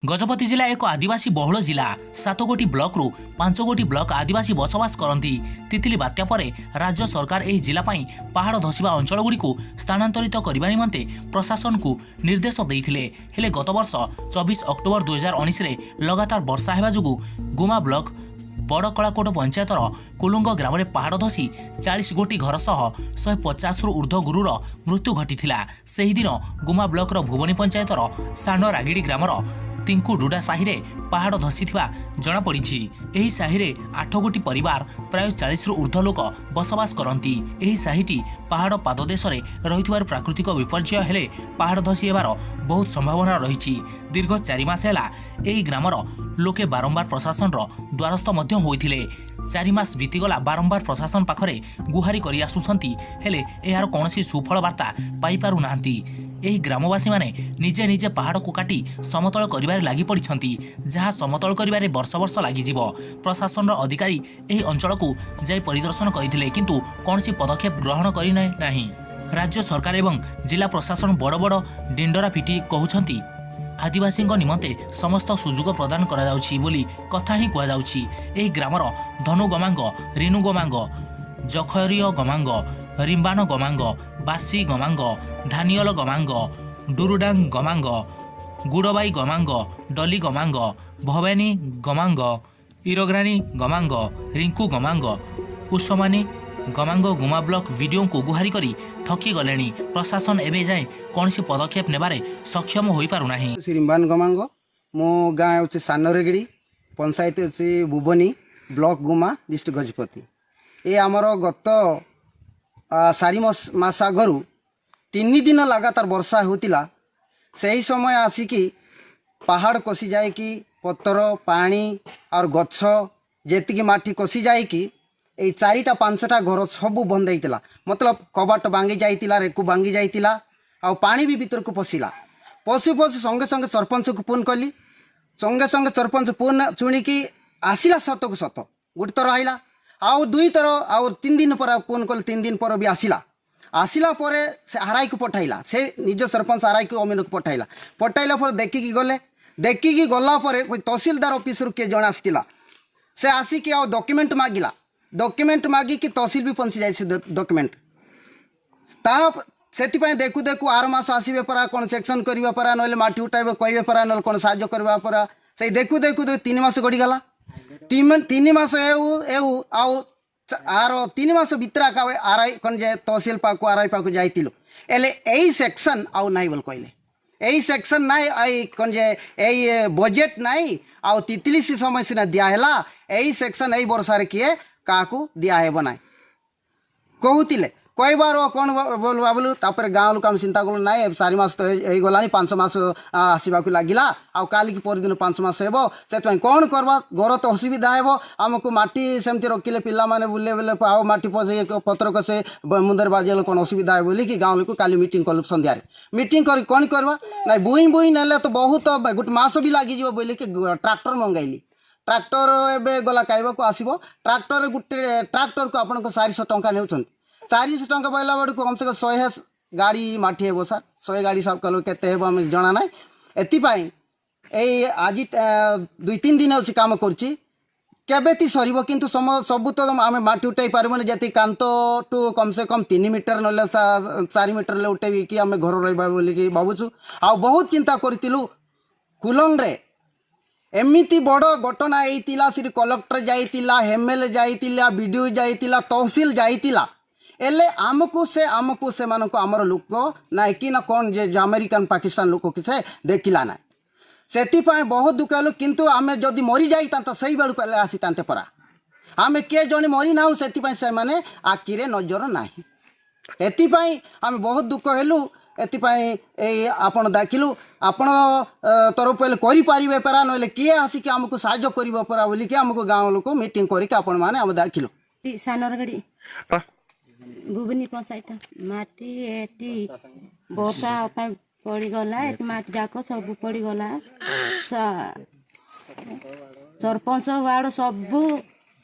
गजपति जिला एक आदिवासी बहुल जिला। 7 गोटी ब्लॉक रु 5 गोटी ब्लॉक आदिवासी बसवास करती। तितली बात्या परे राज्य सरकार एही जिला पाई पहाड़ धसिबा अंचल गुड़ी को स्थानांतरित करने निमंते प्रशासन को निर्देश देइथिले। हेले गत वर्ष 24 अक्टोबर 2019 रे लगातार वर्षा हेबा जुगु गुमा ब्लॉक बड़कलाकोट पंचायतर कुलुंग ग्राम में पहाड़ धसी 40 गोटी घर सह 150 रु ऊर्ध्व गुरुर मृत्यु घटिथिला। सेही दिन गुमा ब्लॉक भुवनी पंचायतर सान रागिड़ी ग्रामर तिंकु डुडा साहि रे पहाड़ धसीथिबा जणा पड़िछि। एही साहि रे 8 गोटी परिवार प्राय 40 रु ऊर्ध्व लोक बसवास करती। एही साहिटी पहाड़ पाददेश रे रहिथिबार प्राकृतिक विपर्यय हेले पहाड़ धसी हेबार बहुत संभावना रहिछि। दीर्घ 4 मास हेला एही ग्रामर लोके बारंबार प्रशासन द्वारस्थ मध्य होइथिले। 4 मास बीतीगला बारंबार प्रशासन पाखरे गुहारी करि आसुछंती हेले एहार कोनोसी सुफल वार्ता पाई पारु नाहंती। एही ग्रामवासी माने निजे निजे पहाड़ को काटी समतल करिबारे लागि पड़िछंती, जहाँ समतल करिबारे वर्ष वर्ष लागि जिवो। प्रशासन अधिकारी एही अंचल को जाई परिदर्शन करिथिले किंतु कोनोसी पदक्षेप ग्रहण करि नाही। राज्य सरकार एवं जिला प्रशासन बड़ बड़ डिंडरा पिटी कहउछंती आदिवासी निमंते समस्त सुजोग प्रदान करा जाउछि बोली कथा ही कहा जाउछि। एही ग्रामर धनु गमांग, रिनु गमांग, जखरिय गमांग, रिम्बान गमांग, बासी गमांग, धानियल गमांग, डुरुडांग गमांग, गुड़बाई गमांग, डली गमांग, भवानी गमांग, इरग्रानी गमांग, रिंकू गमांग, उस्मानी गमांग गुमा ब्लॉक वीडियो को गुहारी करी थकी गलेनी। प्रशासन एबे जाए कौन सी पदक्षेप नेबारे सक्षम होई पारु नाही। रिम्बान गमांग मो गाँ हूँ सानरेगिड़ी पंचायत हूँ भुवनी ब्लॉक गुमा डिस्ट्रिक्ट गजपति। ये आमर गत 4 मास आगु 3 दिन लगातार वर्षा होतिला। सही समय आसिकी पहाड़ कसी जाए कि पत्थर पानी और गछ जेतिकी माटी कसी जाए कि 4टा 5टा घर सब बंद होता। मतलब कबाट भांगी जाइतिला, रेकु भांगी जाइतिला आ पानी भी भीतर को पशिला। पशु संगे संगे सरपंच को फोन कली। संगे संगे सरपंच फोन शुणिकी आसिला सत को सत गोटे थर आइला आउ 2 थर आउ 3 दिन पर फोन कल 3 दिन पर भी आसिला परे से आरआई को पठाइला। से निज सरपंच आरआई को अमीन को पठाइला पर देखिकी गला पर कोई तहसीलदार ऑफिस रू किए जन आसला। से आसिकी आउ डॉक्यूमेंट मागिला। डॉक्यूमेंट मागिकी तहसील भी पहुँची जाए डॉक्यूमेंट से देखु देखु आर मास आसवे परा कौन सेक्शन करवा परा ना माटी उठाइबे कहबे परा ना कौन साहाय्य करवा परा। से देखु देखु 3 मास गड़ीगला। 3 मास एउ आउ आर 3 मास भितर आरआई कौन जे तहसील पाक आरआई पाक जाइतिलो एले एई सेक्शन आउ नाई बोल कहले। एई सेक्शन नाई आई कौन जे एई बजेट नाई आउ तितली सी समय सिना दिया हैला। एई सेक्शन एई वर्षार किए काकू दिया है बनाए कहूतिले कई बार कौन बोल बाबू तापर गाँव लोक चिंता कलु ना 4 मास तो हो गला 5 मास आसवा लगिला आउ काली की पर दिन 5 मास हेबो से कौन करवा घर तो असुविधा हेबो। आमको माटी सेमती रखिले पिला माने बुले बुले आउ माटी पसे पत्र कसे मुंदर बाजे कौन असुविधा है बोली कि गाँव लोक काली मीटिंग कलु संध्यारे मीटिंग कर कौन करवा ना बुई नेले तो बहुत गोटे मास भी लगी बोली कि ट्रैक्टर मंगाइली। ट्रैक्टर एबे गला काइबा को आसीबो। ट्रैक्टर गुटे ट्रैक्टर को आपन को 400 टंका नेउछन। 400 टंका पाइला बड़ कम से कम 100 गाड़ी माटी हेबो सर। 100 गाड़ी सब कलो केते हेबो हम जाना ना। एति पाई ए आज 2-3 दिन होछि काम करछि केबेति सरीबो किंतु सब तो आम माटी उठाई पारबो जति कांतो टू कम से कम 3 मीटर नले 4 मीटर ले उठेबी कि आम घर रहबा बोली कि भाबुछु। आ बहुत चिंता करतिलु कुलंग रे एमिति बड़ घटना होइतिला। श्री कलेक्टर जाइतिला, एमएलए जाइतिला, बीडीओ जाइतिला, तहसील जाइतिला एले आमको से मानको आमर लोक ना कि ना कौन जे अमेरिकन पाकिस्तान लोक किसे देखिला ना। सेति पाए बहुत दुख हेलु किंतु आमे जदि मरी जाइता तो सही बेलु कले आसीतांते परा। आमे के जने मरी नाउ सेति पाए से माने आकिरे नजर नाही। एति पाए आमे बहुत दुख हेलु। एतिपाई आपण देखिलु आपण तरफ पहले करि पारिबे परा नले किए आसिक हमको साहाय्य करिबो परा बोली कि हमको गाँव लोक मीटिंग करिक आपण माने हम देखिलु। सानरगड़ी भुवनी पंचायत माटी एटी वर्षा पड़ी गला एटी माटी जाको सब पड़ी गला। सरपंच वार्ड सब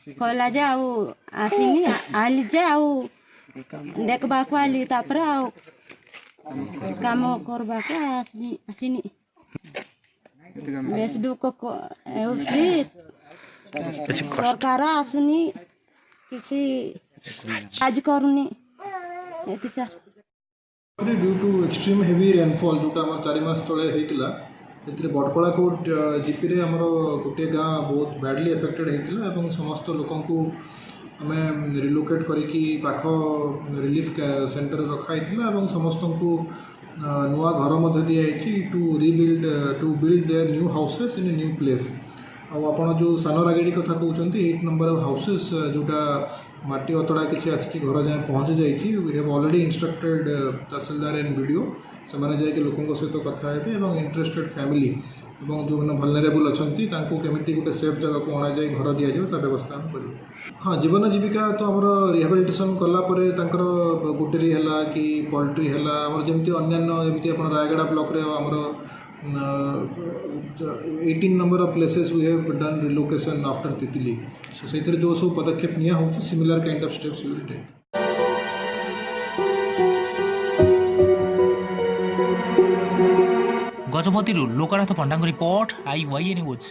कहला जे आउ आसिनी आली जे आउ देखबा को आली तापर आउ काम करबा के आसिनी ବେଶୀ ଦୁଃଖ ହେଉଛି ସରକାର ଆସୁନି କିଛି ସାହାଯ୍ୟ କରୁନି ଏଠି sir due to extreme heavy rainfall जोटा आम 4 मास तले होता से बड़कला कोट जीपी रे आमर गोटे गाँ बहुत बैडली एफेक्टेड होता समस्त लोक आम रिलोकेट करिकी पाख रिलीफ सेंटर रखाई समस्त को नुआ घर मध्य दिखाई to build their new houses in new place आपड़ जो सान रागेड़ी कथा कहते 8 नंबर ऑफ हाउसेस जोटा माटी अतड़ा किसी आसिक घर जाए पहुँची जाइए we have already instructed tahsildar and BDO से जाकि लोकों सहित कथा हे इंटरेस्टेड फैमिली जो मैंने भलनेरेबल अच्छा केमी गोटे सेफ जगह को अणाई घर दि जाए व्यवस्था हम कर हाँ जीवन जीविका तो आम रिहाबिलिटेसन कलापर गुटेरी है कि पोल्ट्री है जमी अन्य रायगड़ा ब्लॉक आमर 18 number of places we have done relocation after Titli so से जो सब पदक्षेप निया हो similar kind of steps we will take Gajapati Loknath Panda report IYA news.